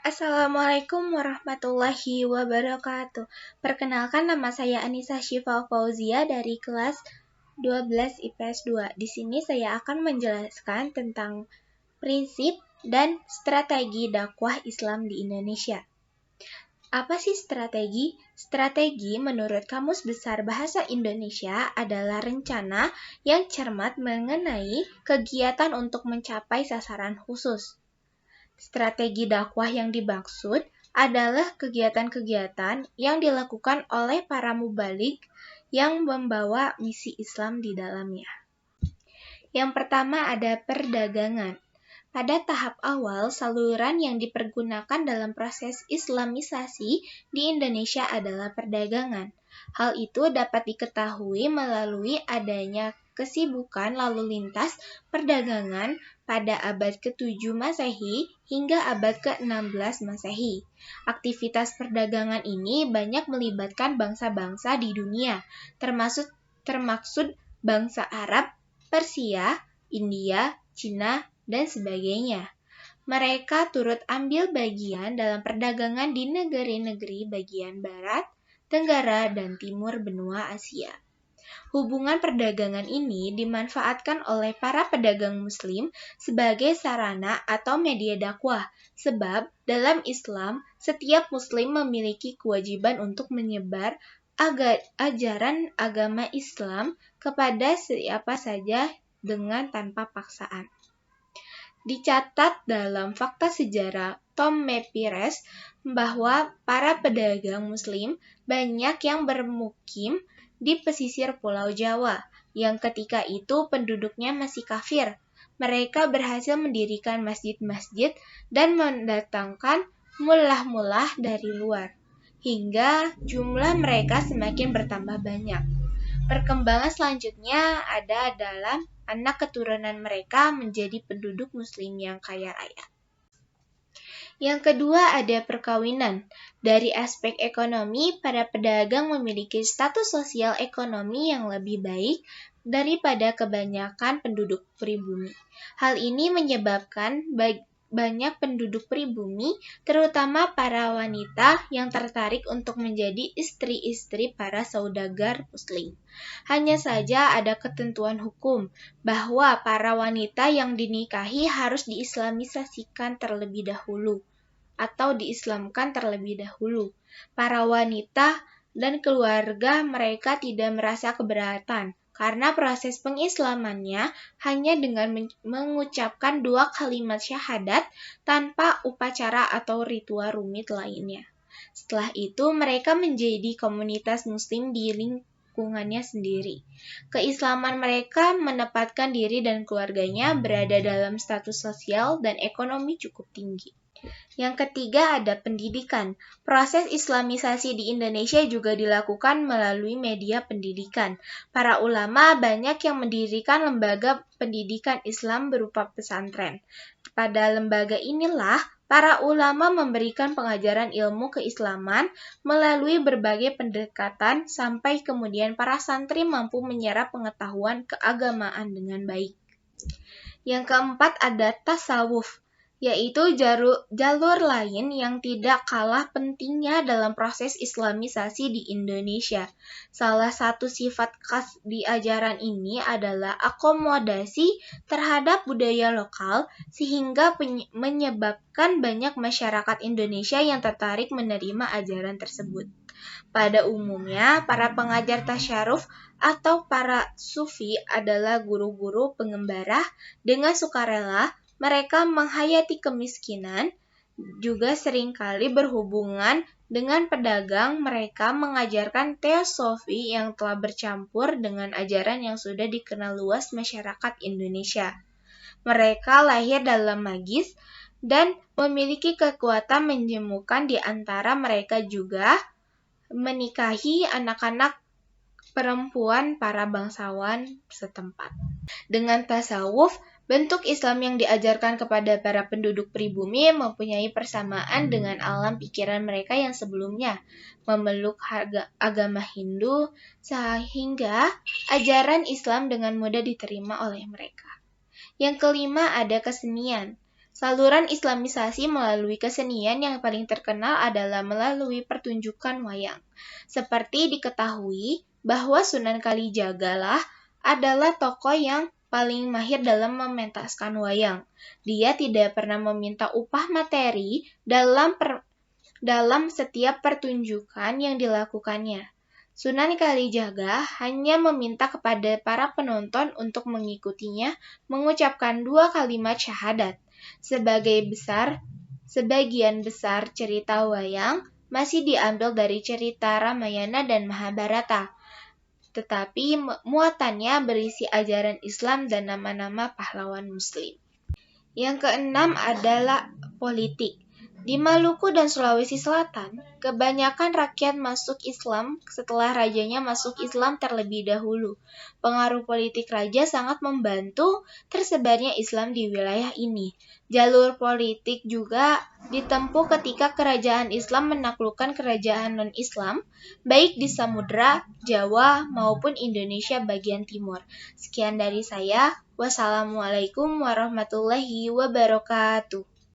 Assalamualaikum warahmatullahi wabarakatuh. Perkenalkan, nama saya Anissa Syifa Fauzia dari kelas 12 IPS 2. Di sini saya akan menjelaskan tentang prinsip dan strategi dakwah Islam di Indonesia. Apa sih strategi? Strategi menurut Kamus Besar Bahasa Indonesia adalah rencana yang cermat mengenai kegiatan untuk mencapai sasaran khusus. Strategi dakwah yang dimaksud adalah kegiatan-kegiatan yang dilakukan oleh para mubaligh yang membawa misi Islam di dalamnya. Yang pertama ada perdagangan. Pada tahap awal, saluran yang dipergunakan dalam proses Islamisasi di Indonesia adalah perdagangan. Hal itu dapat diketahui melalui adanya kesibukan lalu lintas perdagangan pada abad ke-7 Masehi hingga abad ke-16 Masehi. Aktivitas perdagangan ini banyak melibatkan bangsa-bangsa di dunia, termaksud bangsa Arab, Persia, India, Cina, dan sebagainya. Mereka turut ambil bagian dalam perdagangan di negeri-negeri bagian barat, tenggara, dan timur benua Asia. Hubungan perdagangan ini dimanfaatkan oleh para pedagang muslim sebagai sarana atau media dakwah, sebab dalam Islam setiap muslim memiliki kewajiban untuk menyebar ajaran agama Islam kepada siapa saja dengan tanpa paksaan. Dicatat dalam Fakta Sejarah Tom Mepires bahwa para pedagang muslim banyak yang bermukim di pesisir Pulau Jawa, yang ketika itu penduduknya masih kafir. Mereka berhasil mendirikan masjid-masjid dan mendatangkan mullah-mullah dari luar, hingga jumlah mereka semakin bertambah banyak. Perkembangan selanjutnya ada dalam anak keturunan mereka menjadi penduduk muslim yang kaya raya. Yang kedua ada perkawinan. Dari aspek ekonomi, para pedagang memiliki status sosial ekonomi yang lebih baik daripada kebanyakan penduduk pribumi. Hal ini menyebabkan banyak penduduk pribumi, terutama para wanita, yang tertarik untuk menjadi istri-istri para saudagar muslim. Hanya saja ada ketentuan hukum bahwa para wanita yang dinikahi harus diislamisasikan terlebih dahulu atau diislamkan terlebih dahulu. Para wanita dan keluarga mereka tidak merasa keberatan karena proses pengislamannya hanya dengan mengucapkan 2 kalimat syahadat tanpa upacara atau ritual rumit lainnya. Setelah itu mereka menjadi komunitas muslim di lingkungannya sendiri. Keislaman mereka menempatkan diri dan keluarganya berada dalam status sosial dan ekonomi cukup tinggi. Yang ketiga ada pendidikan. Proses islamisasi di Indonesia juga dilakukan melalui media pendidikan. Para ulama banyak yang mendirikan lembaga pendidikan Islam berupa pesantren. Pada lembaga inilah para ulama memberikan pengajaran ilmu keislaman melalui berbagai pendekatan sampai kemudian para santri mampu menyerap pengetahuan keagamaan dengan baik. Yang keempat ada tasawuf, yaitu jalur lain yang tidak kalah pentingnya dalam proses islamisasi di Indonesia. Salah satu sifat khas di ajaran ini adalah akomodasi terhadap budaya lokal, sehingga menyebabkan banyak masyarakat Indonesia yang tertarik menerima ajaran tersebut. Pada umumnya, para pengajar tasyaruf atau para sufi adalah guru-guru pengembara. Dengan sukarela mereka menghayati kemiskinan, juga seringkali berhubungan dengan pedagang. Mereka mengajarkan teosofi yang telah bercampur dengan ajaran yang sudah dikenal luas masyarakat Indonesia. Mereka lahir dalam magis dan memiliki kekuatan menyembuhkan. Di antara mereka juga menikahi anak-anak perempuan para bangsawan setempat. Dengan tasawuf, bentuk Islam yang diajarkan kepada para penduduk pribumi mempunyai persamaan dengan alam pikiran mereka yang sebelumnya memeluk agama Hindu, sehingga ajaran Islam dengan mudah diterima oleh mereka. Yang kelima ada kesenian. Saluran Islamisasi melalui kesenian yang paling terkenal adalah melalui pertunjukan wayang. Seperti diketahui bahwa Sunan Kalijaga lah adalah tokoh yang paling mahir dalam mementaskan wayang. Dia tidak pernah meminta upah materi dalam setiap pertunjukan yang dilakukannya. Sunan Kalijaga hanya meminta kepada para penonton untuk mengikutinya mengucapkan 2 kalimat syahadat. Sebagian besar cerita wayang masih diambil dari cerita Ramayana dan Mahabharata, tetapi muatannya berisi ajaran Islam dan nama-nama pahlawan Muslim. Yang keenam adalah politik. Di Maluku dan Sulawesi Selatan, kebanyakan rakyat masuk Islam setelah rajanya masuk Islam terlebih dahulu. Pengaruh politik raja sangat membantu tersebarnya Islam di wilayah ini. Jalur politik juga ditempuh ketika kerajaan Islam menaklukkan kerajaan non-Islam, baik di Samudra, Jawa, maupun Indonesia bagian timur. Sekian dari saya. Wassalamualaikum warahmatullahi wabarakatuh.